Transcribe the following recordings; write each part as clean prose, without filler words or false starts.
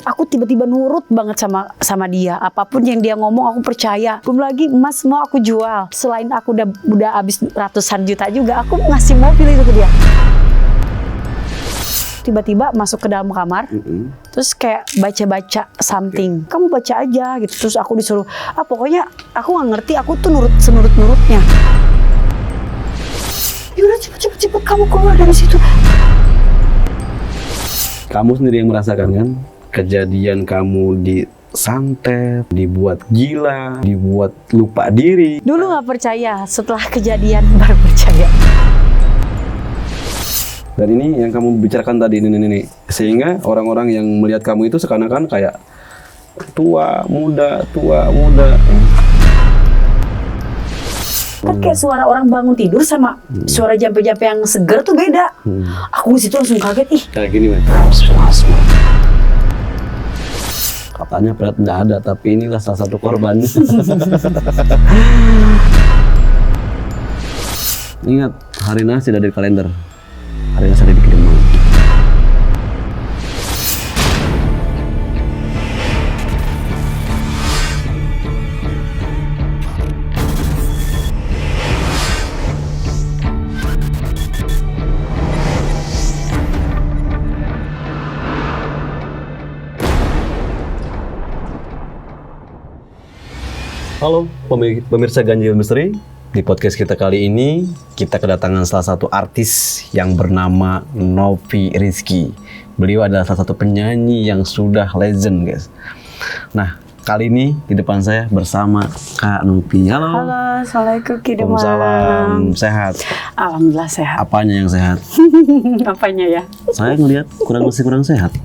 aku tiba-tiba nurut banget sama dia. Apapun yang dia ngomong aku percaya. Belum lagi emas mau aku jual. Selain aku udah habis ratusan juta juga, aku ngasih mobil itu ke dia. Tiba-tiba masuk ke dalam kamar, terus kayak baca-baca something. Kamu baca aja gitu. Terus aku disuruh, pokoknya aku nggak ngerti. Aku tuh nurut senurut-nurutnya. Yaudah cepet kamu keluar dari situ. Kamu sendiri yang merasakan kan kejadian kamu disantet, dibuat gila, dibuat lupa diri. Dulu nggak percaya, setelah kejadian baru percaya. Dan ini yang kamu bicarakan tadi ini. Sehingga orang-orang yang melihat kamu itu seakan-akan kayak tua, muda. Kan kayak suara orang bangun tidur sama suara jampe-jampe yang seger tuh beda. Aku di situ langsung kaget, kayak gini, katanya berat nggak ada, tapi inilah salah satu korbannya. Ingat, hari nasi tidak ada di kalender. Hari nasi ada di kiriman. Halo pemirsa Ganjil Misteri. Di podcast kita kali ini, kita kedatangan salah satu artis yang bernama Novi Rizky. Beliau adalah salah satu penyanyi yang sudah legend, guys. Nah, kali ini di depan saya bersama Kak Novi. Halo. Halo, assalamualaikum Ki Demang. Waalaikumsalam. Sehat? Alhamdulillah sehat. Apanya yang sehat? Apanya ya? Saya ngelihat masih kurang sehat.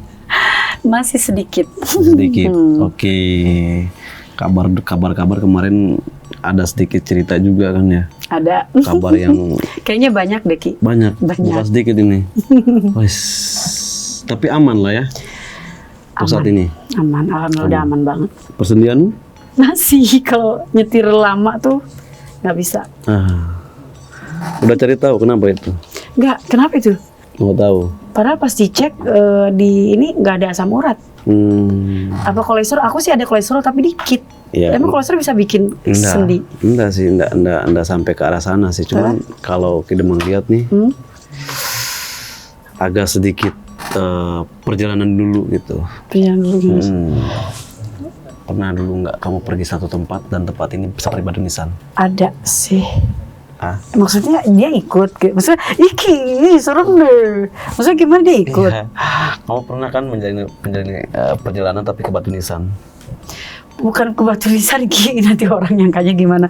Masih sedikit. Sedikit. Oke. Kabar kemarin ada sedikit cerita juga kan ya? Ada. Kabar yang kayaknya banyak deh Ki. Banyak. Bukan sedikit ini. Tapi aman lah ya. Saat ini. Aman, alhamdulillah udah aman banget. Persendian? Masih, kalau nyetir lama tuh nggak bisa. Udah cari tahu kenapa itu? Nggak, kenapa itu? Mau tahu. Padahal pas dicek di ini nggak ada asam urat. Apa kolesterol? Aku sih ada kolesterol tapi dikit. Ya, emang kolesterol bisa bikin sendi? Enggak sih, enggak sampai ke arah sana sih. Cuman kalau kita melihat nih, agak sedikit perjalanan dulu gitu. Perjalanan dulu. Pernah dulu nggak kamu pergi satu tempat dan tempat ini bisa pribadi nisan? Ada sih. Maksudnya dia ikut, maksudnya serem deh. Maksudnya gimana dia ikut? Ya. Kamu pernah kan menjalani perjalanan tapi ke Batu Nisan? Bukan ke Batu Nisan, nanti orang yang kayaknya gimana.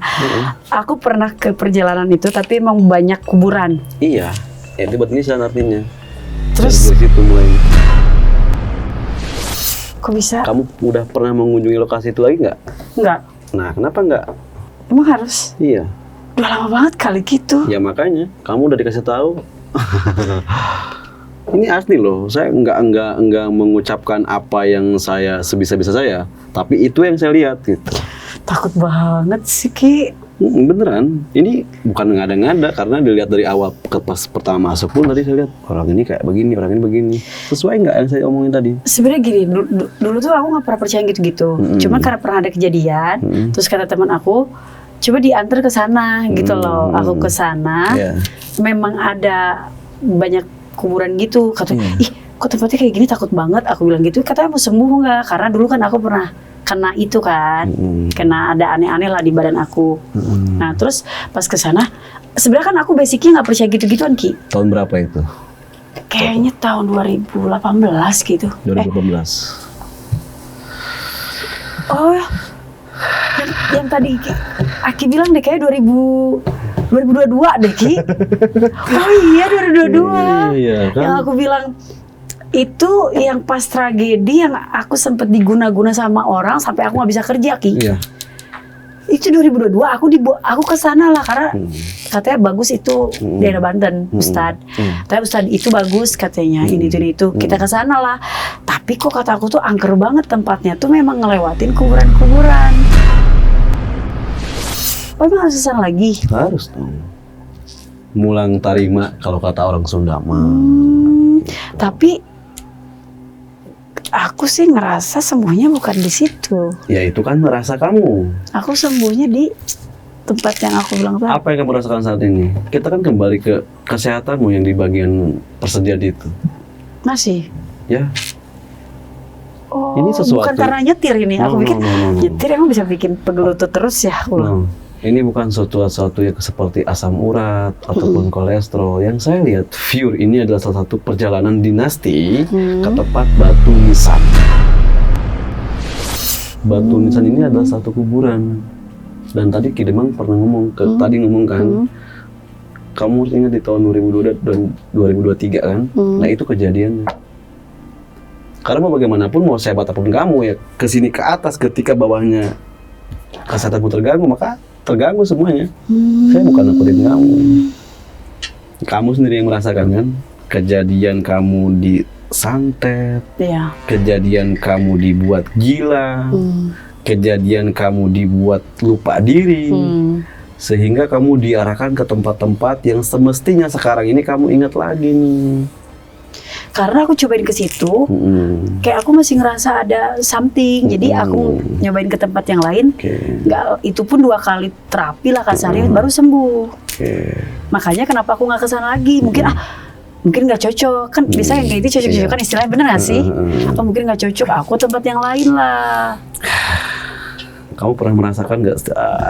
Aku pernah ke perjalanan itu tapi emang banyak kuburan. Iya, itu Batu Nisan artinya. Terus dari situ mulai. Kok bisa? Kamu udah pernah mengunjungi lokasi itu lagi nggak? Nggak. Nah, kenapa nggak? Emang harus? Iya. Udah lama banget kali gitu. Ya makanya, kamu udah dikasih tahu. Ini asli loh, saya nggak mengucapkan apa yang saya sebisa-bisa saya, tapi itu yang saya lihat gitu. Takut banget sih Ki. Beneran, ini bukan ngada-ngada karena dilihat dari awal pas pertama masuk pun tadi saya lihat orang ini kayak begini, orang ini begini. Sesuai nggak yang saya omongin tadi? Sebenarnya gini, dulu tuh aku nggak pernah percaya gitu-gitu. Cuman karena pernah ada kejadian, terus kata teman aku, coba diantar ke sana gitu loh. Aku ke sana, memang ada banyak kuburan gitu. Katanya, kok tempatnya kayak gini, takut banget. Aku bilang gitu, katanya mau sembuh nggak? Karena dulu kan aku pernah kena itu kan, kena ada aneh-aneh lah di badan aku. Nah terus pas ke sana, sebenarnya kan aku basicnya nggak percaya gitu-gituan Ki. Tahun berapa itu? Kayaknya tahun 2018 gitu. 2018. Oh ya. Yang tadi Aki bilang deh kayak 2022 deh Ki. Oh iya 2022. Iya, kan? Yang aku bilang itu yang pas tragedi yang aku sempet diguna-guna sama orang sampai aku nggak bisa kerja Ki. Iya. Itu 2022 aku kesana lah karena katanya bagus itu daerah Banten, Ustadz. Tapi Ustadz itu bagus katanya ini itu. Kita kesana lah. Tapi kok kata aku tuh angker banget tempatnya tuh memang ngelewatin kuburan-kuburan. Oh emang harus kesana lagi? Harus dong. Mulang tarima kalau kata orang Sunda mah. Tapi Aku sih ngerasa sembuhnya bukan di situ. Ya itu kan merasa kamu. Aku sembuhnya di tempat yang aku bilang tadi. Apa yang kamu rasakan saat ini? Kita kan kembali ke kesehatanmu yang di bagian persediaan itu. Masih. Ya. Oh, Ini sesuatu. bukan karena nyetir ini. Aku pikir nyetir emang bisa bikin pegelutut terus ya. Ini bukan sesuatu yang seperti asam urat ataupun kolesterol. Yang saya lihat, View ini adalah salah satu perjalanan dinasti ke tempat Batu Nisan. Batu Nisan ini adalah satu kuburan. Dan tadi Ki Demang pernah ngomong, kamu ingat di tahun 2022 dan 2023 kan? Nah itu kejadiannya. Karena mau bagaimanapun, mau sehebat apapun kamu ya, kesini ke atas ketika bawahnya kesehatanmu terganggu, maka terganggu semuanya. Saya bukan nakutin kamu. Kamu sendiri yang merasakan kan? Kejadian kamu disantet, kejadian kamu dibuat gila, kejadian kamu dibuat lupa diri, sehingga kamu diarahkan ke tempat-tempat yang semestinya sekarang ini kamu ingat lagi nih. Karena aku cobain ke situ, kayak aku masih ngerasa ada something, jadi aku nyobain ke tempat yang lain, nggak, itu pun 2 kali terapi lah kasarnya, baru sembuh. Makanya kenapa aku nggak kesana lagi? Mungkin mungkin nggak cocok, kan bisa yang kayak itu cocok-cocokan istilahnya, bener nggak sih? Atau mungkin nggak cocok, aku tempat yang lain lah. Kamu pernah merasakan nggak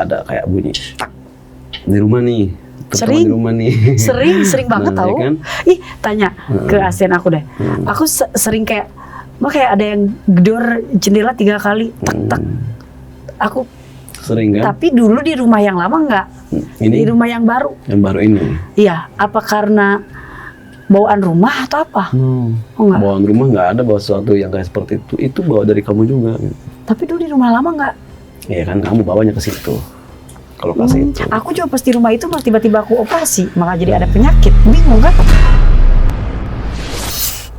ada kayak bunyi tak di rumah nih? Sering, sering banget tahu. Ya kan? Ih, tanya ke asisten aku deh. Aku sering kayak ada yang gedor jendela 3 kali, tak. Aku sering kan? Tapi dulu di rumah yang lama enggak. Di rumah yang baru. Yang baru ini. Iya, apa karena bawaan rumah atau apa? Enggak. Bawaan rumah nggak ada bawa sesuatu yang kayak seperti itu. Itu bawa dari kamu juga. Tapi dulu di rumah lama enggak. Iya kan, kamu bawanya ke situ. Kalau kasih itu. Aku juga pas di rumah itu malah tiba-tiba aku operasi, malah jadi ada penyakit. Bingung kan?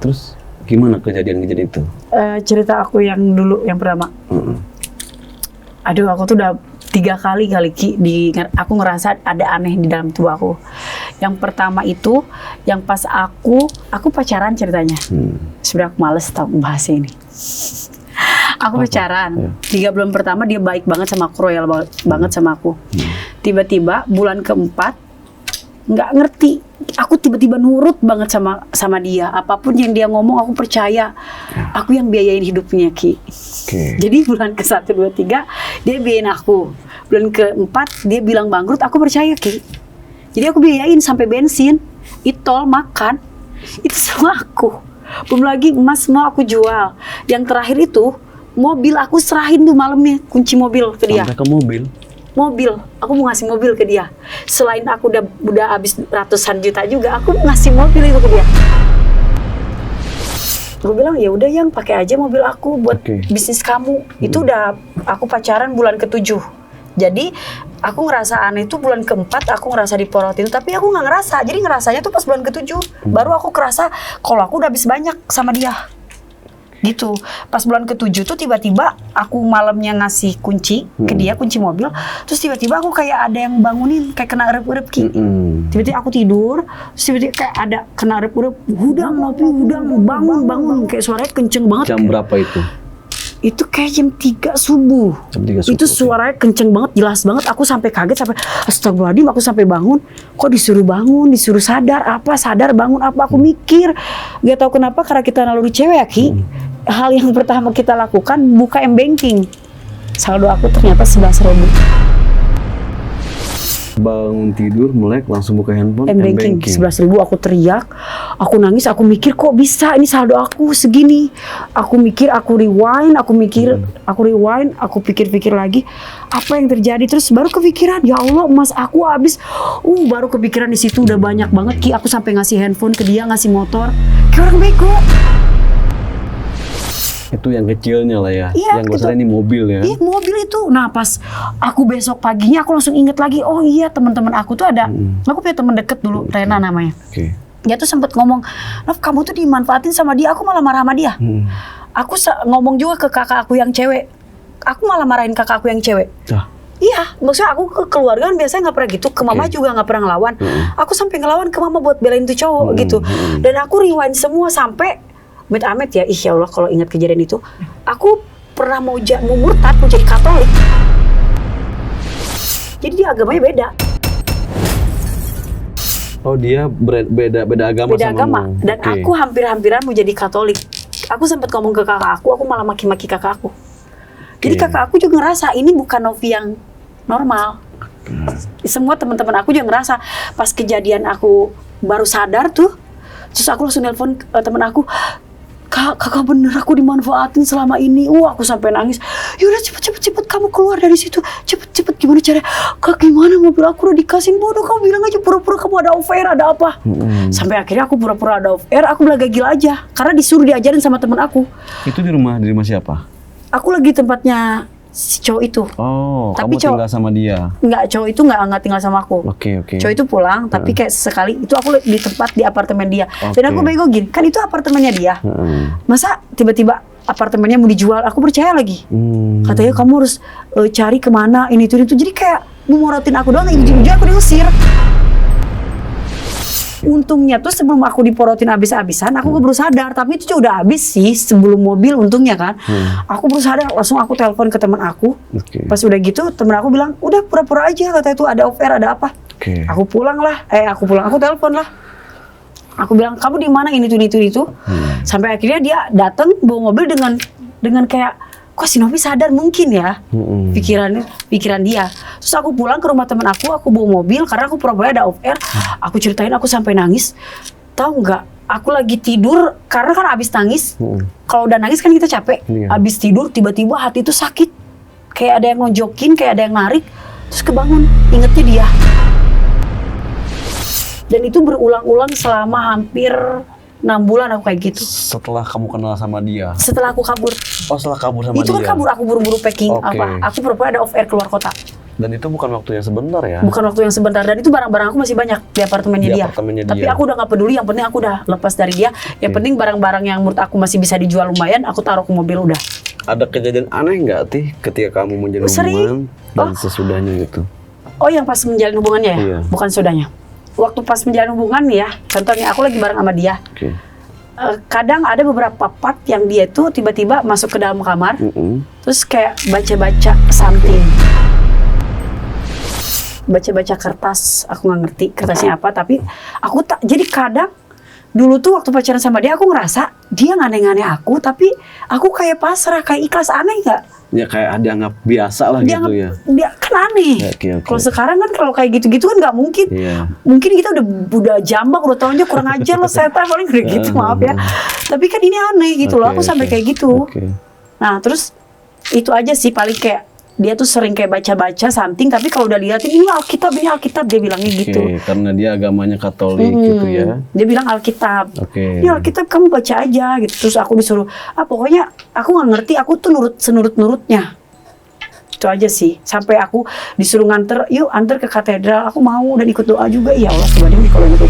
Terus gimana kejadian-kejadian itu? Cerita aku yang dulu yang pertama. Aduh, aku tuh udah 3 kali Ki aku ngerasa ada aneh di dalam tubuh aku. Yang pertama itu, yang pas aku pacaran ceritanya. Sebenarnya aku males tau bahas ini. Aku pacaran, 3 bulan pertama dia baik banget sama aku, royal banget sama aku. Tiba-tiba bulan keempat, nggak ngerti, aku tiba-tiba nurut banget sama dia. Apapun yang dia ngomong aku percaya. Aku yang biayain hidupnya Ki. Jadi bulan ke-1, 2, 3 dia biayain aku. Bulan ke-4 dia bilang bangkrut, aku percaya Ki. Jadi aku biayain sampai bensin, itol, makan, itu semua aku. Belum lagi emas semua aku jual. Yang terakhir itu mobil aku serahin tuh malamnya, kunci mobil ke dia. Sampai ke mobil? Mobil, aku mau ngasih mobil ke dia. Selain aku udah habis ratusan juta juga, aku ngasih mobil itu ke dia. Aku bilang ya udah yang pakai aja mobil aku buat bisnis kamu. Itu udah aku pacaran bulan ke-7. Jadi aku ngerasa aneh itu bulan ke-4 aku ngerasa diporotin, tapi aku nggak ngerasa. Jadi ngerasanya tuh pas bulan ke-7 baru aku kerasa kalau aku udah habis banyak sama dia. Gitu. Pas bulan ke-7 tuh tiba-tiba aku malamnya ngasih kunci ke dia, kunci mobil. Terus tiba-tiba aku kayak ada yang bangunin, kayak kena erep-erep Ki. Tiba-tiba aku tidur, terus tiba-tiba kayak ada kena erep-erep, hudang, bangun, kayak suaranya kenceng banget. Jam berapa itu? Itu kayak jam 3 subuh. Itu suaranya kenceng banget, jelas banget. Aku sampai kaget, sampai astagfirullahaladzim, aku sampai bangun. Kok disuruh bangun, disuruh sadar, sadar bangun apa? Aku mikir, gak tahu kenapa karena kita naluri cewek ya Ki. Hal yang pertama kita lakukan buka M-Banking. Saldo aku ternyata 11.000. Bangun tidur, melek, langsung buka handphone, M-Banking 11.000, aku teriak, aku nangis, aku mikir kok bisa ini saldo aku segini. Aku mikir, aku rewind, aku pikir-pikir lagi apa yang terjadi, terus baru kepikiran, ya Allah emas aku habis. Baru kepikiran di situ udah banyak banget Ki, aku sampai ngasih handphone ke dia, ngasih motor, kayak orang bego. Itu yang kecilnya lah ya, yang besarnya ini mobil ya. Iya mobil itu. Nah pas aku besok paginya aku langsung inget lagi, oh iya teman-teman aku tuh ada, aku punya teman deket dulu, Rena namanya. Dia tuh sempet ngomong, Nov kamu tuh dimanfaatin sama dia, aku malah marah sama dia. Aku ngomong juga ke kakak aku yang cewek, aku malah marahin kakak aku yang cewek. Iya, maksudnya aku ke keluarga kan biasanya nggak pernah gitu, ke mama juga nggak pernah ngelawan. Aku sampai ngelawan ke mama buat belain tuh cowok gitu. Dan aku rewind semua sampai amit-amit ya, ya Allah kalau ingat kejadian itu, aku pernah mau murtad, mau jadi Katolik. Jadi dia agamanya beda. Oh dia beda agama Beda sama agama. kamu. Dan aku hampir-hampiran mau jadi Katolik. Aku sempat ngomong ke kakak aku malah maki-maki kakak aku. Jadi kakak aku juga ngerasa ini bukan Novi yang normal. Semua teman-teman aku juga ngerasa pas kejadian aku baru sadar tuh, terus aku langsung nelpon teman aku, kakak bener aku dimanfaatin selama ini. Aku sampai nangis. Yaudah cepet kamu keluar dari situ. Cepet gimana caranya? Kak gimana mobil aku udah dikasihin, bodoh kamu bilang aja pura-pura kamu ada off air ada apa. Sampai akhirnya aku pura-pura ada off air, aku belaga gila aja karena disuruh diajarin sama teman aku. Itu di rumah siapa? Aku lagi tempatnya si cowok itu. Oh, tapi kamu tinggal sama dia? Enggak, cowok itu enggak tinggal sama aku. Oke. Cowok itu pulang, tapi kayak sekali itu aku di tempat di apartemen dia. Dan aku bego gini, kan itu apartemennya dia. Masa tiba-tiba apartemennya mau dijual, aku percaya lagi. Katanya kamu harus cari kemana, ini itu. Jadi kayak memorotin aku doang, ujung-ujungnya aku diusir. Untungnya tuh sebelum aku diporotin abis-abisan, aku baru sadar. Tapi itu udah habis sih sebelum mobil untungnya kan. Aku baru sadar, langsung aku telepon ke teman aku. Pas udah gitu teman aku bilang, udah pura-pura aja katanya itu ada off air ada apa. Aku telepon lah. Aku bilang kamu di mana ini itu. Sampai akhirnya dia datang bawa mobil dengan kayak kok si Novi sadar mungkin ya pikiran dia. Terus aku pulang ke rumah teman aku bawa mobil karena aku pura-pura ada off air. Aku ceritain aku sampai nangis. Tahu nggak? Aku lagi tidur karena kan abis nangis. Kalau udah nangis kan kita capek. Abis tidur tiba-tiba hati itu sakit. Kayak ada yang nonjokin, kayak ada yang narik. Terus kebangun, ingetnya dia. Dan itu berulang-ulang selama hampir 6 bulan aku kayak gitu. Setelah kamu kenal sama dia? Setelah aku kabur. Oh, setelah kabur sama dia? Itu kan kabur, aku buru-buru packing aku pura-pura ada off air keluar kota. Dan itu bukan waktu yang sebentar ya? Bukan waktu yang sebentar, dan itu barang-barang aku masih banyak di apartemennya dia. Tapi aku udah gak peduli, yang penting aku udah lepas dari dia. Yang penting barang-barang yang menurut aku masih bisa dijual lumayan, aku taruh ke mobil udah. Ada kejadian aneh nggak Tih ketika kamu menjalin hubungan dan sesudahnya gitu? Oh yang pas menjalin hubungannya ya? Iya. Bukan sesudahnya. Waktu pas menjalin hubungan ya, contohnya aku lagi bareng sama dia. Kadang ada beberapa part yang dia tuh tiba-tiba masuk ke dalam kamar, terus kayak baca-baca something. Baca-baca kertas, aku nggak ngerti kertasnya apa, tapi aku tak. Jadi kadang dulu tuh waktu pacaran sama dia aku ngerasa dia nganeh-nganeh aku, tapi aku kayak pasrah, kayak ikhlas, aneh nggak? Ya kayak dianggap biasa lah gitu ya. Dia kan aneh. Kalau sekarang kan kalau kayak gitu-gitu kan nggak mungkin. Mungkin kita udah jambak, udah tahu aja kurang ajar lah setan paling kayak gitu, maaf ya. Tapi kan ini aneh gitu loh, aku sampai kayak gitu. Nah terus itu aja sih paling kayak dia tuh sering kayak baca-baca something, tapi kalau udah liatin ini Alkitab dia bilangnya gitu. Karena dia agamanya Katolik gitu ya. Dia bilang Alkitab. Ini Alkitab kamu baca aja gitu. Terus aku disuruh, pokoknya aku nggak ngerti, aku tuh nurut senurut-nurutnya. Itu aja sih. Sampai aku disuruh antar ke katedral, aku mau dan ikut doa juga. Ya Allah, sebenarnya kalau gitu.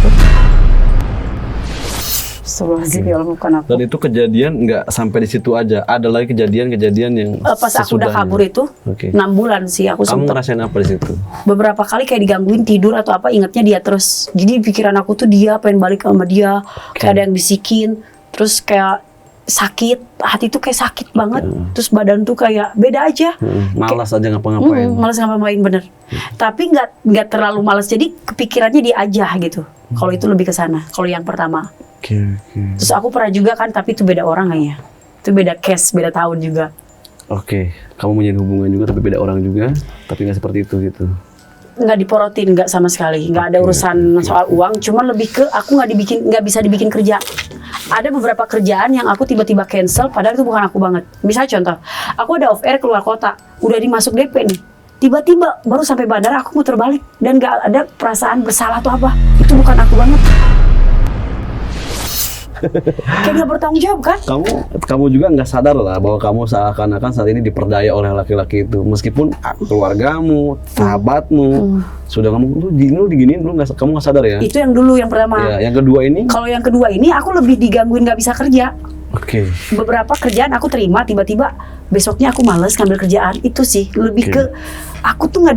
Dan itu kejadian nggak sampai di situ aja. Ada lagi kejadian-kejadian yang pas aku udah kabur itu 6 bulan sih aku Kamu ngerasain apa di situ? Beberapa kali kayak digangguin tidur atau apa, ingetnya dia terus. Jadi pikiran aku tuh dia pengen balik sama dia. Kayak ada yang bisikin. Terus kayak sakit, hati tuh kayak sakit banget. Terus badan tuh kayak beda aja. Malas aja ngapa-ngapain. Malas ngapa-ngapain bener. Tapi nggak terlalu malas. Jadi kepikirannya dia aja gitu. Kalau itu lebih ke sana. Kalau yang pertama. Terus aku pernah juga kan, tapi itu beda orang kayaknya. Itu beda case, beda tahun juga. Kamu menjalin hubungan juga tapi beda orang juga, tapi nggak seperti itu gitu. Nggak diporotin, nggak sama sekali. Nggak ada urusan soal uang, cuman lebih ke aku nggak bisa dibikin kerja. Ada beberapa kerjaan yang aku tiba-tiba cancel, padahal itu bukan aku banget. Misalnya contoh, aku ada off air keluar kota, udah dimasuk DP nih. Tiba-tiba baru sampai bandara aku muter balik dan nggak ada perasaan bersalah atau apa. Itu bukan aku banget. Kayak gak bertanggung jawab kan? Kamu juga nggak sadar lah bahwa kamu seakan-akan saat ini diperdaya oleh laki-laki itu, meskipun keluargamu, sahabatmu sudah ngomong lu diginiin, kamu nggak sadar ya? Itu yang dulu, yang pertama. Ya, yang kedua ini? Kalau yang kedua ini aku lebih digangguin, nggak bisa kerja. Beberapa kerjaan aku terima, tiba-tiba besoknya aku males ngambil kerjaan. Itu sih lebih ke aku tuh nggak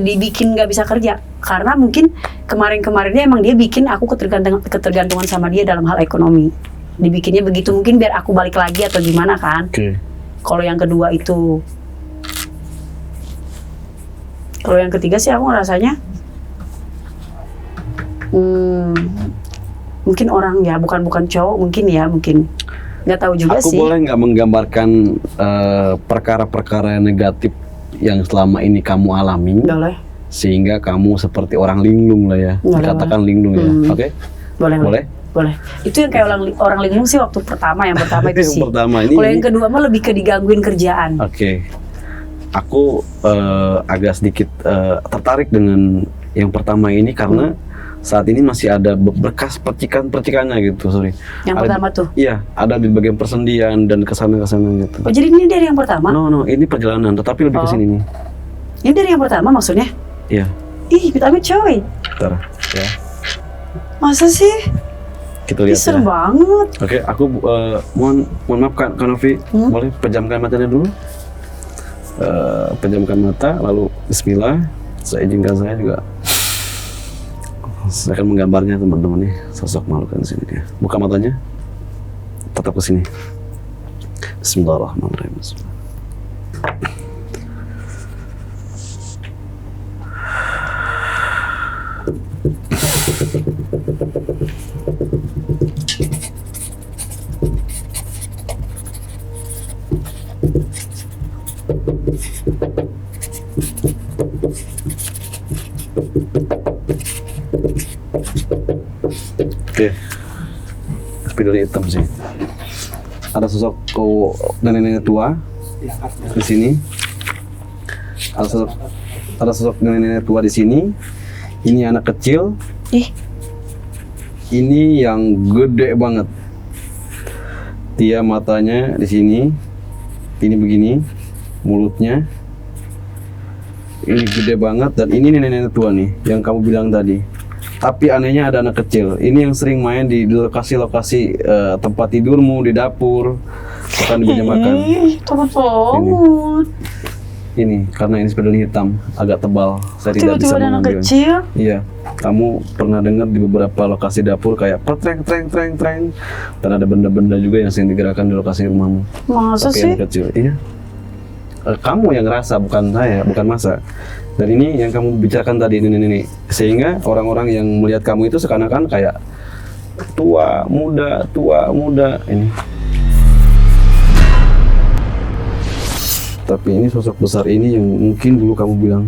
dibikin nggak bisa kerja, karena mungkin kemarinnya emang dia bikin aku ketergantungan sama dia dalam hal ekonomi. dibikinnya begitu, mungkin biar aku balik lagi atau gimana kan. Kalau yang kedua itu, kalau yang ketiga sih aku ngerasanya mungkin orang ya, bukan cowok mungkin nggak tahu juga aku sih. Boleh nggak menggambarkan perkara-perkara yang negatif yang selama ini kamu alami? Boleh. Sehingga kamu seperti orang linglung lah ya, dikatakan linglung ya. Oke? Boleh. Itu yang kayak orang linglung sih waktu yang pertama itu sih. Kalau yang kedua mah lebih ke digangguin kerjaan. Oke. Aku agak sedikit tertarik dengan yang pertama ini karena saat ini masih ada bekas percikannya gitu, sorry. Yang pertama tuh? Iya, ada di bagian persendian dan kesana gitu. Oh, jadi ini dari yang pertama? No, ini perjalanan, tetapi lebih ke sini nih. Ini dari yang pertama maksudnya? Iya. Ih, amit coy. Bentar, ya. Masa sih? Kita lihat serem banget. Oke, aku mohon maaf Kak Novi, boleh pejamkan matanya dulu. Pejamkan mata, lalu bismillah. Saya izinkan saya juga. Saya akan menggambarnya teman-teman nih, sosok makhluk di sini dia. Buka matanya, tetap ke sini. Bismillahirrahmanirrahim. Oke, spidol hitam sih. Ada sosok nenek-nenek tua di sini. Ada sosok nenek-nenek tua di sini. Ini anak kecil. Ini yang gede banget. Dia matanya di sini. Ini begini, mulutnya. Ini gede banget dan ini nenek-nenek tua nih yang kamu bilang tadi. Tapi anehnya ada anak kecil. Ini yang sering main di lokasi-lokasi tempat tidurmu, di dapur, bahkan di meja makan. Takut banget. Ini karena ini spidol hitam, agak tebal. Saya tidak bisa mengambil. Anak kecil? Iya. Kamu pernah dengar di beberapa lokasi dapur kayak treng dan ada benda-benda juga yang sering digerakkan di lokasi rumahmu. Masa tapi sih? Anak kecil. Iya. Kamu yang ngerasa, bukan saya, bukan masa. Dan ini yang kamu bicarakan tadi ini. Sehingga orang-orang yang melihat kamu itu seakan-akan kayak tua, muda ini. Tapi ini sosok besar ini yang mungkin dulu kamu bilang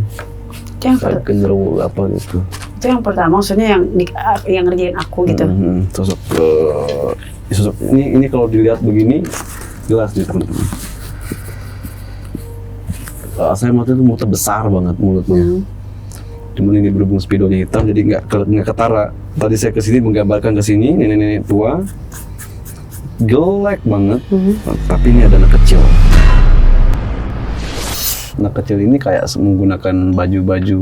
kayak genderuwo apa gitu. Itu yang pertama, maksudnya yang ngerjain aku gitu. Sosok ini kalau dilihat begini jelas nih teman-teman. Saya waktu itu mulutnya besar banget mulutnya. Cuman ini berhubung spidolnya hitam jadi nggak ketara. Tadi saya kesini menggambarkan ke sini nenek-nenek tua, jelek banget. Tapi ini ada anak kecil. Anak kecil ini kayak menggunakan baju-baju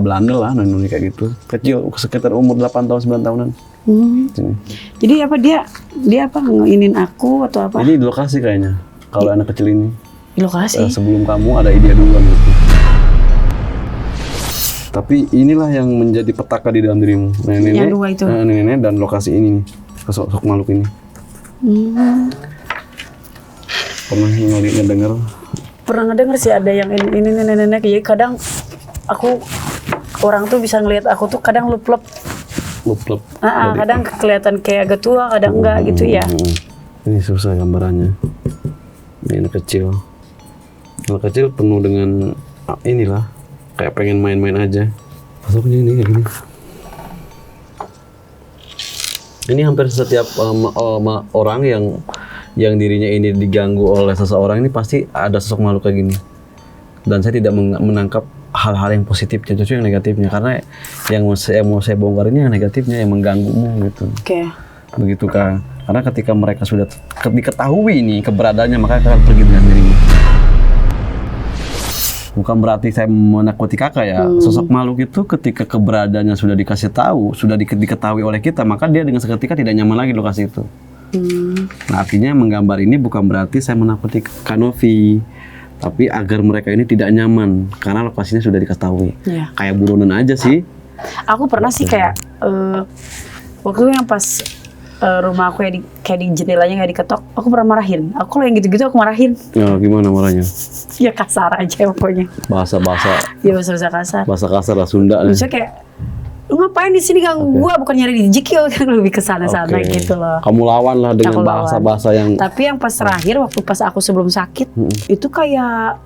Belanda lah, noni kayak gitu. Kecil, sekitar umur 8 tahun 9 tahunan. Jadi apa dia apa ngeinin aku atau apa? Ini di lokasi kayaknya. Kalau anak kecil ini. Di lokasi? Sebelum kamu ada ide duluan gitu. Tapi inilah yang menjadi petaka di dalam dirimu. Yang dua itu? Nenek dan lokasi ini nih. Sosok makhluk ini. Pernah ngedengar? Pernah ngedenger sih ada yang ini nenek-nenek. Jadi kadang orang tuh bisa ngelihat aku tuh kadang lup-lup. Kadang kelihatan kayak agak tua, kadang enggak gitu ya. Ini susah gambarannya. Ini anak kecil. Anak kecil penuh dengan inilah, kayak pengen main-main aja. Masuknya ini kayak gini. Ini hampir setiap orang yang dirinya ini diganggu oleh seseorang ini pasti ada sosok makhluk kayak gini. Dan saya tidak menangkap hal-hal yang positifnya, justru yang negatifnya. Karena yang mau saya bongkar ini yang negatifnya, yang mengganggumu gitu. Oke. Begitu Kak. Karena ketika mereka sudah diketahui ini keberadaannya, maka akan pergi dengan dirinya. Bukan berarti saya menakuti kakak ya. Sosok makhluk itu ketika keberadaannya sudah dikasih tahu, sudah diketahui oleh kita, maka dia dengan seketika tidak nyaman lagi di lokasi itu. Nah, artinya menggambar ini bukan berarti saya menakuti Kak Novi, tapi agar mereka ini tidak nyaman karena lokasinya sudah diketahui. Kayak buronan aja sih. Aku pernah sih kayak waktu yang pas rumah aku kayak di jendelanya kayak diketok, aku pernah marahin. Aku kalau yang gitu-gitu aku marahin. Ya gimana marahnya? Ya kasar aja pokoknya. Bahasa-bahasa. Ya bahasa kasar. Bahasa kasar lah Sunda. Maksudnya kayak lu ngapain di sini ganggu gua, bukan nyari rezeki ya, kan lebih ke sana-sana gitu loh. Kamu lawan lah dengan bahasa-bahasa yang. Tapi yang pas terakhir waktu pas aku sebelum sakit itu kayak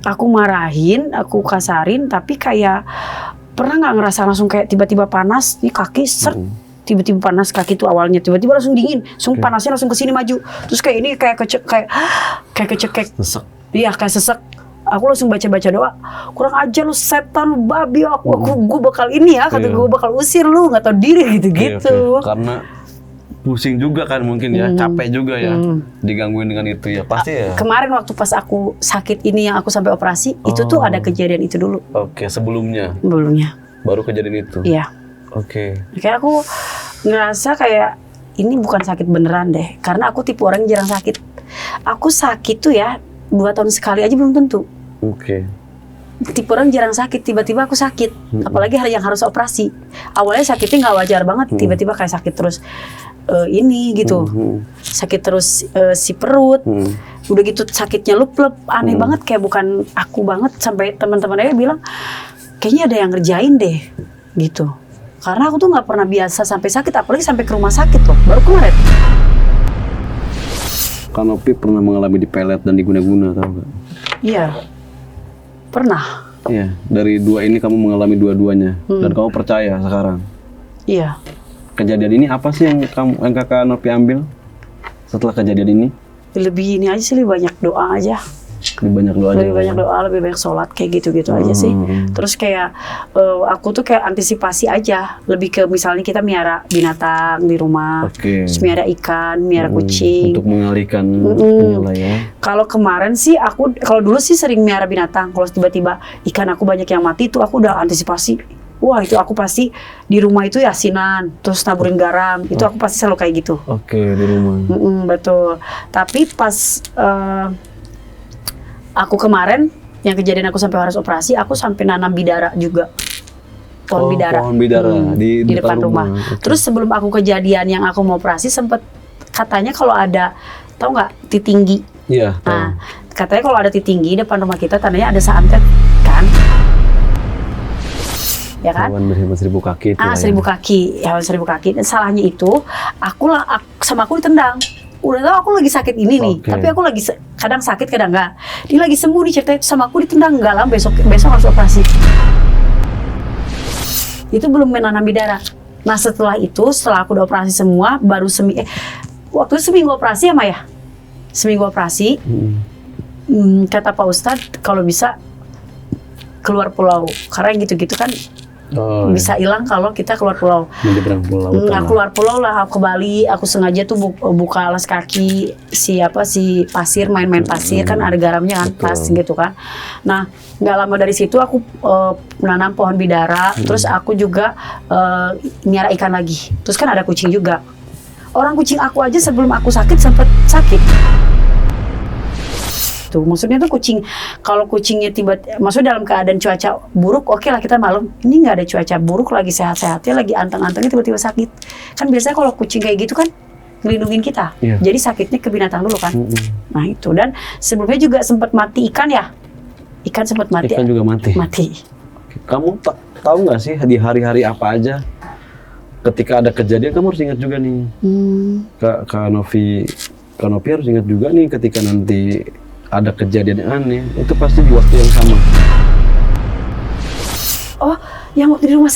aku marahin, aku kasarin, tapi kayak pernah nggak ngerasa langsung kayak tiba-tiba panas nih kaki seret, tiba-tiba panas kaki tuh awalnya, tiba-tiba langsung dingin, langsung panasnya langsung ke sini maju, terus kayak ini kayak kecekek, iya kayak sesek. Aku langsung baca doa, kurang ajar lu setan, lu babi, gue bakal ini ya, kata gue bakal usir lu, nggak tahu diri gitu. Karena pusing juga kan mungkin ya, capek juga ya, digangguin dengan itu ya, pasti ya. Kemarin waktu pas aku sakit ini yang aku sampai operasi, itu tuh ada kejadian itu dulu. Sebelumnya. Baru kejadian itu. Iya. Kayak aku ngerasa kayak ini bukan sakit beneran deh, karena aku tipe orang yang jarang sakit. Aku sakit tuh ya 2 tahun sekali aja belum tentu. Tipe orang jarang sakit, tiba-tiba aku sakit, apalagi hal yang harus operasi. Awalnya sakitnya nggak wajar banget, tiba-tiba kayak sakit terus ini gitu, sakit terus si perut, udah gitu sakitnya lup-lup, aneh banget, kayak bukan aku banget, sampai teman-temannya bilang kayaknya ada yang ngerjain deh gitu. Karena aku tuh nggak pernah biasa sampai sakit, apalagi sampai ke rumah sakit loh, baru kemarin. Kak Novi pernah mengalami dipelet dan diguna-guna, tahu nggak? Iya, pernah. Iya, dari 2 ini kamu mengalami dua-duanya dan kamu percaya sekarang. Iya. Kejadian ini apa sih yang Kakak Novi ambil setelah kejadian ini? Lebih ini aja sih, lebih banyak doa aja. Lebih banyak doa aja. Lebih banyak doa, lebih banyak sholat, kayak gitu-gitu aja sih. Terus kayak aku tuh kayak antisipasi aja, lebih ke misalnya kita miara binatang di rumah, terus miara ikan, miara kucing. Untuk mengalihkan ya. Kalau kemarin sih kalau dulu sih sering miara binatang, kalau tiba-tiba ikan aku banyak yang mati tuh aku udah antisipasi. Wah itu aku pasti di rumah itu yasinan, terus naburin garam, itu aku pasti selalu kayak gitu. Di rumah. Betul. Tapi pas aku kemarin yang kejadian aku sampai harus operasi, aku sampai nanam bidara juga. Pohon bidara. Pohon bidara di depan rumah. Terus sebelum aku kejadian yang aku mau operasi, sempet katanya kalau ada, tahu nggak, titinggi. Iya. Nah, katanya kalau ada titinggi depan rumah kita, tandanya ada santet kan? Ya kan? Hewan ber-1000 kaki itu. 1000 kaki, hewan 1000 kaki. Dan salahnya itu, sama aku ditendang. Udah tau aku lagi sakit ini nih, tapi aku lagi kadang sakit kadang enggak. Dia lagi sembuh nih, ceritanya sama aku ditendang, enggak lah, besok harus operasi. Itu belum menanam bidara. Nah setelah aku udah operasi semua, baru waktu itu seminggu operasi ya Maya? Seminggu operasi, kata Pak Ustadz kalau bisa keluar pulau, karena gitu-gitu kan bisa hilang kalau kita keluar pulau. Keluar pulau lah, aku ke Bali, aku sengaja tuh buka alas kaki si pasir, main-main pasir, kan ada garamnya kan, pas gitu kan. Nah nggak lama dari situ aku menanam pohon bidara, terus aku juga miara ikan lagi, terus kan ada kucing juga. Orang kucing aku aja sebelum aku sakit sempet sakit. Maksudnya tuh kalau kucingnya maksudnya dalam keadaan cuaca buruk, oke lah kita malam. Ini nggak ada cuaca buruk, lagi sehat-sehatnya, lagi anteng-antengnya tiba-tiba sakit. Kan biasanya kalau kucing kayak gitu kan ngelindungin kita. Jadi sakitnya ke binatang dulu kan. Nah itu, dan sebelumnya juga sempat mati ikan ya. Ikan sempat mati. Ikan juga mati. Kamu tahu nggak sih di hari-hari apa aja ketika ada kejadian kamu harus ingat juga nih. Kak Novi harus ingat juga nih ketika nanti ada kejadian yang aneh, itu pasti di waktu yang sama. Oh, yang waktu di rumah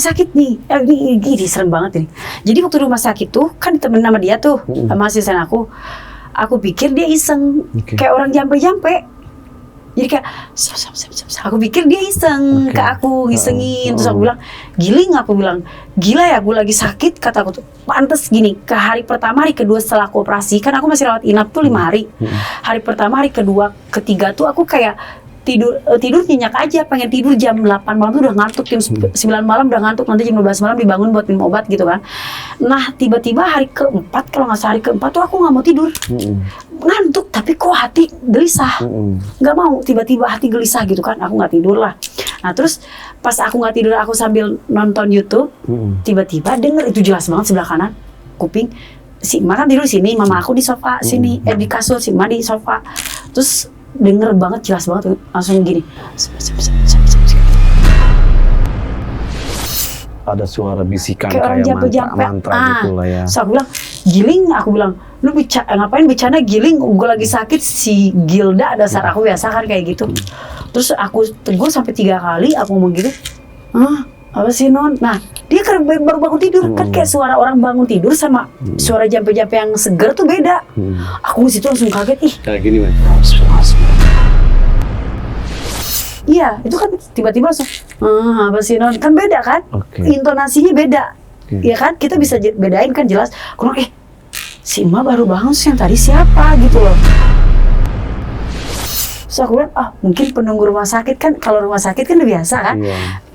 sakit nih, ini serem banget ini. Jadi waktu di rumah sakit tuh, kan ditemenin sama dia tuh, sama asisten aku pikir dia iseng, kayak orang jampe-jampe. Jadi kayak, aku pikir dia iseng ke aku, ngisengin. Terus aku bilang, gila ya, gue lagi sakit, kata aku tuh. Pantes gini, ke hari pertama, hari kedua setelah aku operasi, kan aku masih rawat inap tuh 5 hari. Hari pertama, hari kedua, ketiga tuh aku kayak tidur nyenyak aja, pengen tidur jam 8 malam tuh udah ngantuk, jam 9 malam udah ngantuk, nanti jam 12 malam dibangun buat minum obat gitu kan. Nah tiba-tiba hari keempat, kalau nggak salah hari keempat tuh aku nggak mau tidur, ngantuk tapi kok hati gelisah, nggak mau, tiba-tiba hati gelisah gitu kan, aku nggak tidur lah. Nah terus pas aku nggak tidur, aku sambil nonton YouTube, tiba-tiba denger, itu jelas banget sebelah kanan, kuping. Si Emak kan tidur sini, mama aku di sofa sini, di kasur, si Emak di sofa. Terus denger banget, jelas banget, langsung gini. Ada suara bisikan kayak orang mantra gitu lah ya. So aku bilang, Giling, aku bilang, lu ngapain bercanda Giling? Gue lagi sakit, si Gilda dasar aku biasa kan kayak gitu. Terus aku tegur sampai 3 kali, aku ngomong gitu, apa sih Non? Nah, dia kan baru bangun tidur, kan kayak suara orang bangun tidur sama suara jampe-jampe yang seger tuh beda. Aku di situ langsung kaget, kayak gini, Man. Iya, itu kan tiba-tiba langsung, apa sih Non? Kan beda kan? Intonasinya beda. Iya kan? Kita bisa bedain kan jelas. Aku bilang, si Emak baru bangun sih, yang tadi siapa gitu loh. So aku bilang, mungkin penunggu rumah sakit kan. Kalau rumah sakit kan udah biasa kan?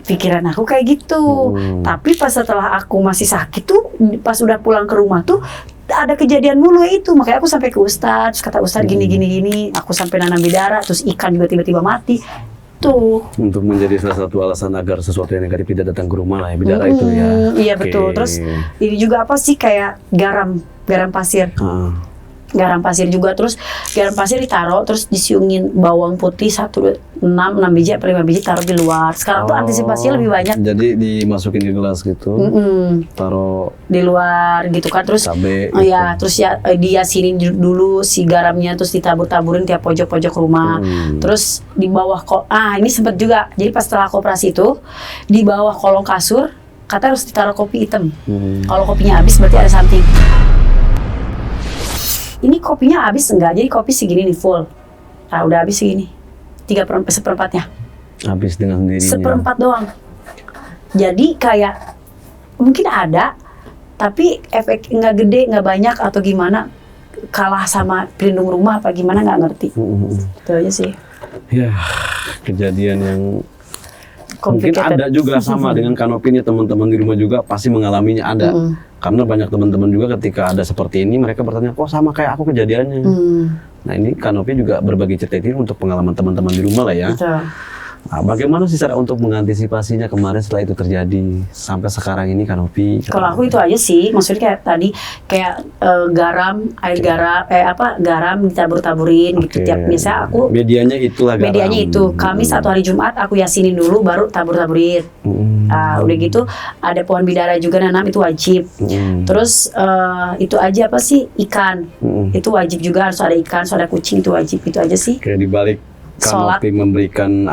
Pikiran aku kayak gitu. Tapi pas setelah aku masih sakit tuh, pas udah pulang ke rumah tuh, ada kejadian mulu itu. Makanya aku sampai ke Ustadz, kata Ustadz gini. Aku sampai nanam bidara, terus ikan juga tiba-tiba mati. Tuh. Untuk menjadi salah satu alasan agar sesuatu yang negatif tidak datang ke rumah lah ya, bidara itu ya. Iya betul. Terus ini juga apa sih, kayak garam pasir. Garam pasir juga, terus garam pasir ditaruh, terus disiungin bawang putih 6 biji atau 5 biji, taruh di luar. Sekarang tuh antisipasinya lebih banyak. Jadi dimasukin di gelas gitu, taruh di luar gitu kan, terus cabai. Ya, terus ya diasinin dulu si garamnya, terus ditabur-taburin tiap pojok-pojok rumah. Terus di bawah ini sempet juga. Jadi pas setelah aku operasi itu, di bawah kolong kasur kata harus ditaruh kopi hitam. Kalau kopinya habis berarti ada something. Ini kopinya habis enggak? Jadi kopi segini nih full. Nah, udah habis segini. 3/4-nya. Habis dengan sendirinya. 1/4 doang. Jadi kayak mungkin ada, tapi efek nggak gede, nggak banyak atau gimana, kalah sama pelindung rumah apa gimana nggak ngerti. Itu aja sih. Ya, kejadian yang mungkin ada juga sama dengan kanopi ini, teman-teman di rumah juga pasti mengalaminya ada. Karena banyak teman-teman juga ketika ada seperti ini, mereka bertanya, kok sama kayak aku kejadiannya. Nah ini kanopi juga berbagi cerita ini untuk pengalaman teman-teman di rumah lah ya. Betul. Nah, bagaimana sih cara untuk mengantisipasinya kemarin setelah itu terjadi sampai sekarang ini kanopi? Kalau aku itu aja sih, maksudnya kayak tadi kayak garam, air garam, garam ditabur-taburin gitu. Tiap biasa aku medianya itulah garam. Medianya itu. Kamis atau hari Jumat aku yasinin dulu, baru tabur-taburin. Udah gitu ada pohon bidara juga nanam, itu wajib. Terus itu aja apa sih, ikan. Itu wajib juga, harus ada ikan, harus ada kucing, itu wajib. Itu aja sih. Kayak dibalik kanopi memberikan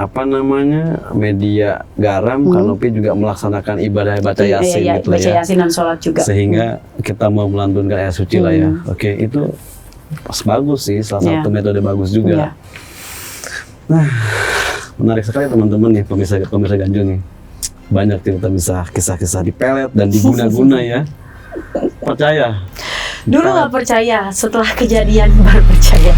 media garam, kanopi juga melaksanakan ibadah baca yasin gitu baca yasin dan sholat juga. Sehingga kita mau melantunkan ayat suci lah ya. Oke, itu bagus sih, salah satu metode bagus juga. Nah, menarik sekali teman-teman nih, pemirsa Ganjil nih. Banyak cerita bisa kisah-kisah dipelet dan diguna-guna ya. Percaya? Dulu nggak percaya, setelah kejadian baru percaya.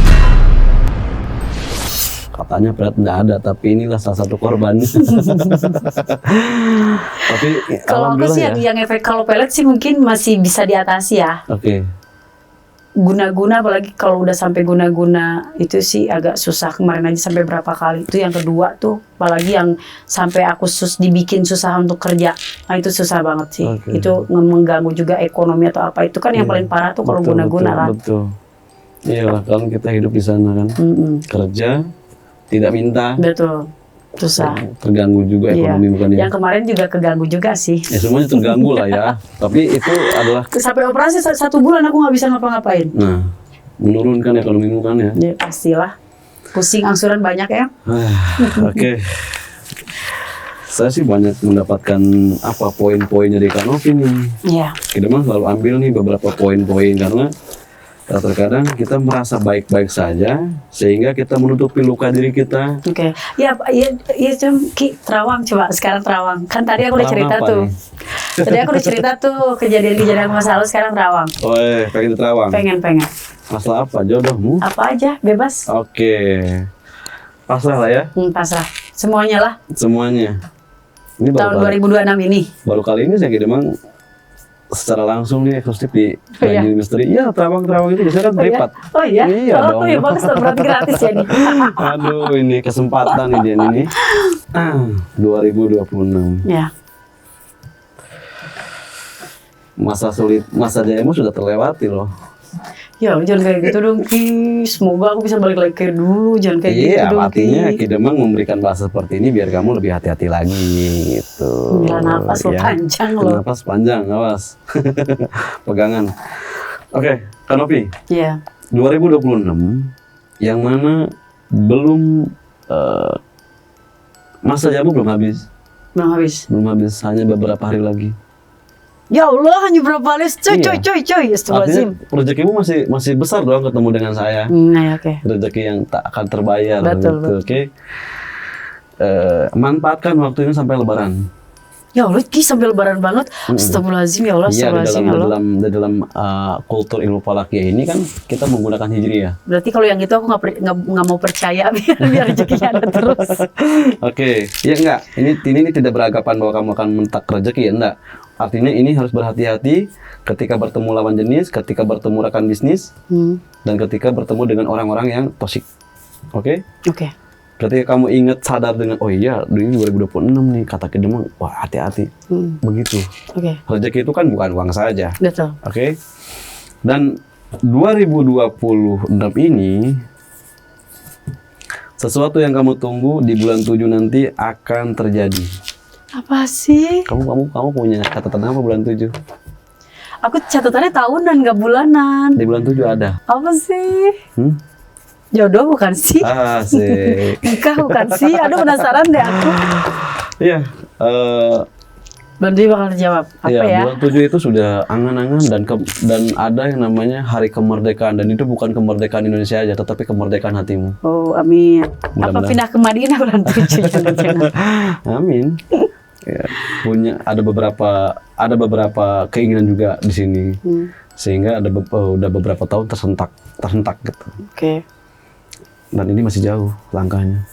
Katanya pelet nggak ada, tapi inilah salah satu korban. Tapi kalau aku sih yang efek kalau pelet sih mungkin masih bisa diatasi ya. Guna-guna, apalagi kalau udah sampai guna-guna itu sih agak susah. Kemarin aja sampai berapa kali. Itu yang kedua tuh, apalagi yang sampai aku dibikin susah untuk kerja. Nah itu susah banget sih. Itu mengganggu juga ekonomi atau apa. Itu kan yang paling parah tuh kalau guna-guna kan. Betul. Iyalah, kalau kita hidup di sana kan, kerja tidak minta. Betul. Susah. Terganggu juga ekonomi bukannya. Yang kemarin juga keganggu juga sih. Ya semuanya terganggu lah ya. Tapi itu adalah sampai operasi 1 bulan aku nggak bisa ngapa-ngapain. Nah, menurunkan ekonomimu kan ya. Ya pastilah. Pusing, angsuran banyak ya. Oke. Saya sih banyak mendapatkan poin-poinnya dari kanopi nih. Iya. Kita mah selalu ambil nih beberapa poin-poin karena terkadang kita merasa baik-baik saja sehingga kita menutupi luka diri kita. Ya Ki, Terawang coba sekarang Terawang. Kan tadi aku udah cerita tuh. Tadi aku udah cerita tuh kejadian-kejadian masa lalu, sekarang Terawang. Pengen di Terawang? Pengen. Masalah apa? Jodohmu? Apa aja, bebas. Pasrah lah ya? Pasrah. Semuanya lah. Semuanya. Ini tahun 2026 ini. Baru kali ini saya memang secara langsung nih eksklusif di Ganjil Misteri. Ya, Terawang itu biasanya kan privat. Iya dong. Bagus dong, berarti gratis ya nih. Aduh, ini kesempatan ini. 2026. Ya. Masa sulit, masa jayamu sudah terlewati loh. Ya jangan kayak gitu dong Ki. Semoga aku bisa balik lagi kayak dulu. Jangan kayak gitu dong Ki. Artinya Ki Demang memberikan bahasa seperti ini biar kamu lebih hati-hati lagi gitu. Napas lo panjang loh. Napas panjang, awas. Pegangan. Oke, Kak Novi. Iya. 2026 yang mana belum masa jamu belum habis. Belum habis. Belum habis, hanya beberapa hari lagi. Ya Allah, hanya berapa hari? Coy. Astagfirullahaladzim. Rezekimu masih besar dong ketemu dengan saya. Nah, oke. Rezeki yang tak akan terbayar. Betul. Oke. Manfaatkan waktu ini sampai Lebaran. Ya Allah, Ki sampai Lebaran banget. Astagfirullahaladzim, ya Allah. Iya, Astagfirullahaladzim, di dalam kultur ilmu falakia ini kan kita menggunakan hijriyah. Berarti kalau yang itu aku nggak mau percaya biar rezekinya ada terus. Oke, ya enggak. Ini tidak beranggapan bahwa kamu akan mentak rezeki, ya enggak. Artinya ini harus berhati-hati ketika bertemu lawan jenis, ketika bertemu rekan bisnis, dan ketika bertemu dengan orang-orang yang toksik. Oke? Oke. Ketika kamu ingat, sadar dengan, oh iya, ini 2026 nih, kata Ki Demang, wah hati-hati. Begitu. Oke. Rezeki itu kan bukan uang saja. Betul. Oke? Dan 2026 ini, sesuatu yang kamu tunggu di bulan 7 nanti akan terjadi. Apa sih? Kamu punya catatan apa bulan 7? Aku catatannya tahunan, nggak bulanan. Di bulan 7 ada. Apa sih? Jodoh bukan sih? Asik. Nikah bukan sih? Aduh penasaran deh aku. Iya. Bulan 7 bakal terjawab. Apa ya? Bulan 7 itu sudah angan-angan dan ada yang namanya hari kemerdekaan, dan itu bukan kemerdekaan Indonesia aja, tetapi kemerdekaan hatimu. Oh, amin. Apa pindah ke Madinah bulan 7? Amin. Ya, ada beberapa keinginan juga di sini, sehingga udah beberapa tahun tersentak gitu. Oke. Dan ini masih jauh langkahnya.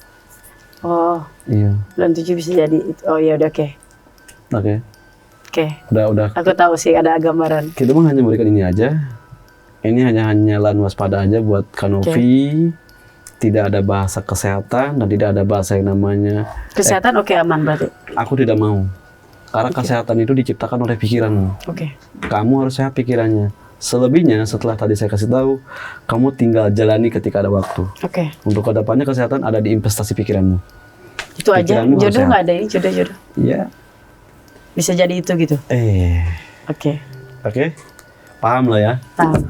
Oh. Iya. Bulan 7 bisa jadi. Oh iya udah oke. Oke. Udah. Aku tahu sih ada gambaran. Kita mah hanya memberikan ini aja. Ini hanyalah waspada aja buat Kak Novi. Tidak ada bahasa kesehatan dan tidak ada bahasa yang namanya kesehatan. Oke, aman berarti. Aku tidak mau. Karena kesehatan itu diciptakan oleh pikiranmu. Oke. Kamu harus sehat pikirannya. Selebihnya setelah tadi saya kasih tahu, kamu tinggal jalani ketika ada waktu. Oke. Untuk kedepannya kesehatan ada di investasi pikiranmu. Itu aja. Jodoh nggak ada ini, jodoh. Iya. Bisa jadi itu gitu. Oke. Paham lah ya. Paham.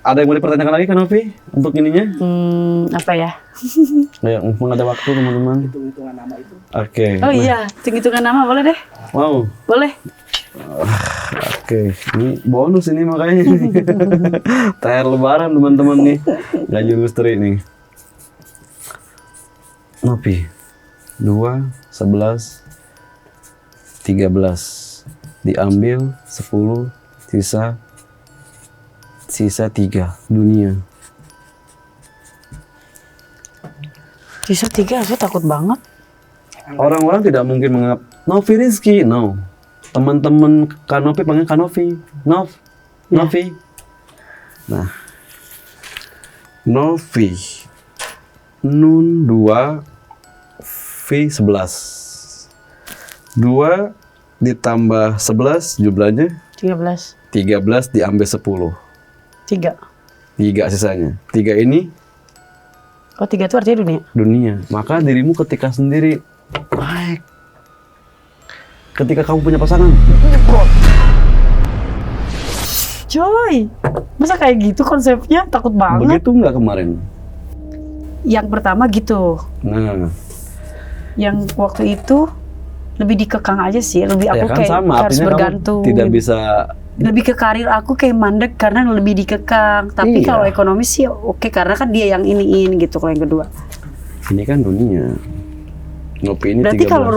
Ada yang mau dipertanyakan lagi Kak Novi untuk ininya? Apa ya? Ya, mumpung ada waktu teman-teman. Hitung-hitungan nama itu. Oke. Oh iya, hitung-hitungan nama boleh deh. Wow. Boleh. Oke, ini bonus ini makanya. THR Lebaran teman-teman nih. Gaji Lustri nih. Novi. 2, 11, 13. Diambil 10, sisa 3 dunia. Sisa 3, aku takut banget. Orang-orang tidak mungkin menganggap Novi Rizky, no. Teman-teman Kak Novi panggil Kak Novi, Novi. Nah, Novi, Nun 2, V 11. 2 ditambah 11 jumlahnya 13. 13 diambil 10. 3 sisanya. 3 ini Oh 3 itu artinya dunia. Maka dirimu ketika sendiri baik. Ketika kamu punya pasangan, Coy, masa kayak gitu konsepnya? Takut banget. begitu nggak kemarin? Yang pertama gitu. Nah, Yang waktu itu lebih dikekang aja sih. Lebih aku ya kan kayak sama, harus artinya bergantung. kamu tidak bisa. Lebih ke karir aku kayak mandek karena lebih dikekang. Tapi Iya. kalau ekonomi sih oke karena kan dia yang iniin gitu kalau yang kedua. Ini kan dunia. Novi ini Berarti 13. kalau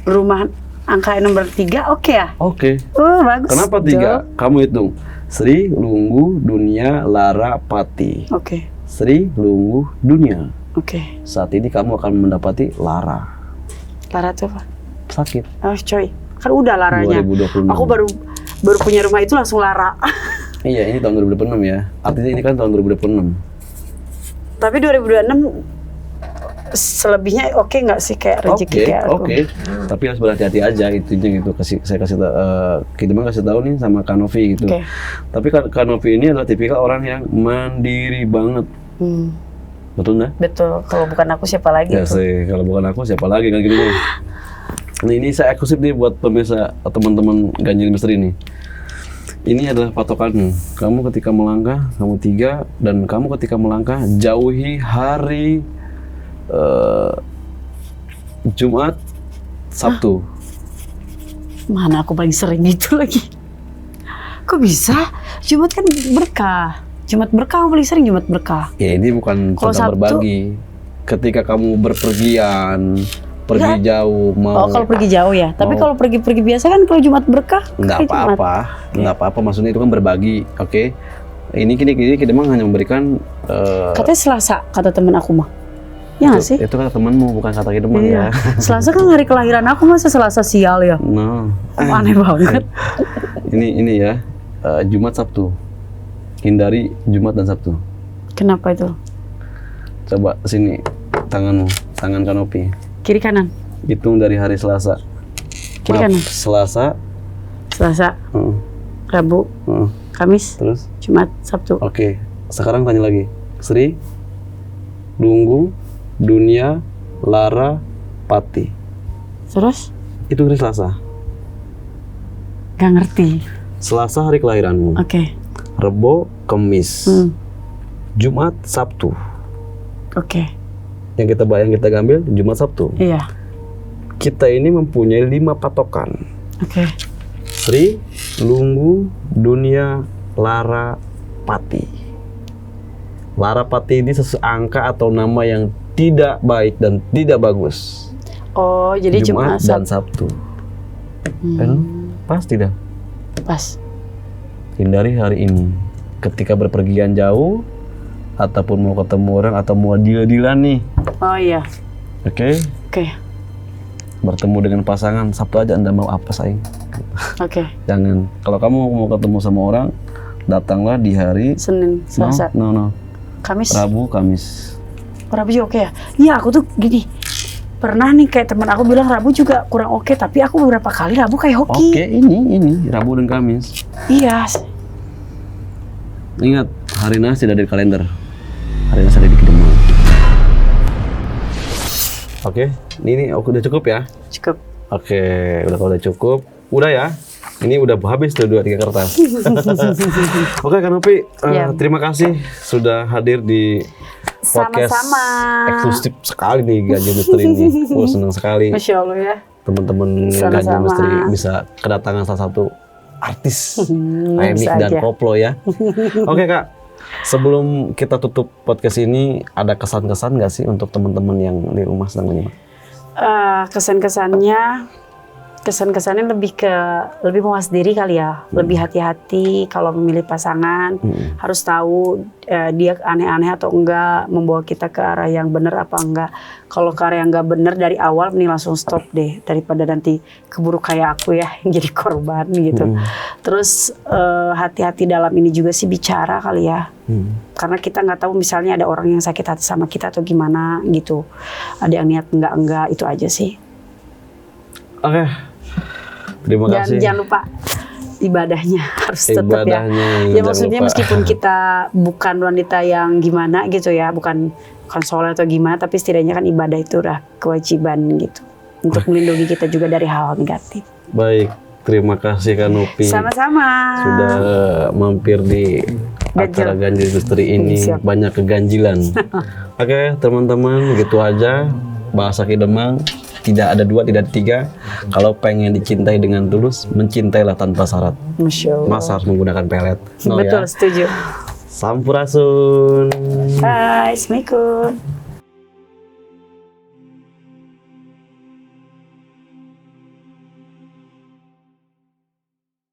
rumah angka nomor 3 oke ya? Oke. Bagus. Kenapa 3? Kamu hitung. Sri, Lunggu, Dunia, Lara, Pati. Oke. Sri, Lunggu, Dunia. Oke. Saat ini kamu akan mendapati Lara. Lara tuh apa? Sakit. Oh coy, kan udah laranya. 2026. Aku baru punya rumah itu langsung lara. Iya, ini tahun 2026 ya. Artinya ini kan tahun 2026. Tapi 2026 selebihnya oke nggak sih kayak rezeki kayak aku? Oke. Tapi harus berhati-hati aja itunya gitu. Saya kita mah kasih tahu nih sama Kak Novi gitu. Tapi Kak Novi ini adalah tipikal orang yang mandiri banget. Betul nggak? Betul. Kalau bukan aku siapa lagi? Ya sih. Kalau bukan aku siapa lagi kan gitu. Nah ini saya eksklusif nih buat pemirsa teman-teman Ganjil Misteri nih. Ini adalah patokanmu. Kamu ketika melangkah, kamu 3, dan kamu ketika melangkah jauhi hari Jumat, Sabtu. Mana aku paling sering itu lagi. Kok bisa? Jumat kan berkah. Jumat berkah aku paling sering Jumat berkah. Ya ini bukan tentang berbagi. Ketika kamu berpergian, pergi jauh mau. Oh kalau pergi jauh ya. Tapi kalau pergi-pergi biasa kan kalau Jumat berkah. Nggak apa-apa, nggak apa-apa. Maksudnya itu kan berbagi, oke? Ini kita memang hanya memberikan. Katanya Selasa kata temen aku mah. Ya nggak sih? Itu kata temanmu bukan kata kita ya. Selasa kan hari kelahiran aku, masa Selasa sial ya? No. Aneh banget. ini ya Jumat Sabtu. Hindari Jumat dan Sabtu. Kenapa itu? Coba sini tanganmu, tangan Kanopi. Kiri kanan. Hitung dari hari Selasa. Kiri kanan. Selasa. Rabu. Kamis. Terus? Jumat, Sabtu. Oke. Sekarang tanya lagi. Sri, Lunggu, Dunia, Lara, Pati. Terus? Itu hari Selasa. Gak ngerti. Selasa hari kelahiranmu. Oke. Rebo, Kamis. Jumat, Sabtu. Oke. Yang kita ambil Jumat, Sabtu. Iya. Kita ini mempunyai 5 patokan. Oke. Sri, Lunggu, Dunia, Lara, Pati. Lara Pati ini angka atau nama yang tidak baik dan tidak bagus. Oh, jadi Jumat dan Sabtu. Pas tidak? Pas. Hindari hari ini. Ketika berpergian jauh, ataupun mau ketemu orang atau mau deal-dealan nih. Oh iya. Oke? Oke. Bertemu dengan pasangan, Sabtu aja Anda mau apa sayang? Oke. Jangan. Kalau kamu mau ketemu sama orang, datanglah di hari Senin, Selasa. No. Kamis. Rabu, Kamis. Rabu juga oke ya? Iya, aku tuh gini. Pernah nih kayak teman aku bilang Rabu juga kurang oke, tapi aku beberapa kali Rabu kayak hoki. Oke, ini Rabu dan Kamis. Iya. Ingat, hari Nas tidak ada di kalender. Hari Nas ada di Kidemang. Oke, ini udah cukup ya? Cukup. Oke, udah cukup. Udah ya? Ini udah habis tuh 2-3 kertas. Oke, Kanopi, terima kasih sudah hadir di podcast eksklusif sekali nih Ganjil Misteri ini. Senang sekali. Masya Allah ya. Teman-teman Ganjil Misteri bisa kedatangan salah satu artis Aemik dan Koplo ya. Oke Kak, sebelum kita tutup podcast ini, ada kesan-kesan nggak sih untuk teman-teman yang di rumah sedang menyimak? Kesan-kesannya lebih mawas diri kali ya, lebih hati-hati kalau memilih pasangan, harus tahu dia aneh-aneh atau enggak, membawa kita ke arah yang benar apa enggak. Kalau ke arah yang enggak benar dari awal, mending langsung stop deh, daripada nanti keburu kayak aku ya, yang jadi korban gitu. Terus hati-hati dalam ini juga sih bicara kali ya, karena kita nggak tahu misalnya ada orang yang sakit hati sama kita atau gimana gitu, ada yang niat enggak, itu aja sih. Oke. Terima kasih. Jangan lupa ibadahnya harus tetap ya. Ya maksudnya lupa. Meskipun kita bukan wanita yang gimana gitu ya, bukan sholat atau gimana, tapi setidaknya kan ibadah itu udah kewajiban gitu. Untuk melindungi kita juga dari hal-hal negatif. Baik, terima kasih Kanopi. Sama-sama. Sudah mampir di acara Ganjil Misteri ini. Siap. Banyak keganjilan. Oke, teman-teman, gitu aja bahasa Kidemang. Tidak ada 2, tidak ada 3. Kalau pengen dicintai dengan tulus, mencintailah tanpa syarat. Masya Allah. Mas harus menggunakan pelet. Betul, ya? Setuju. Sampurasun. Bye, Assalamualaikum.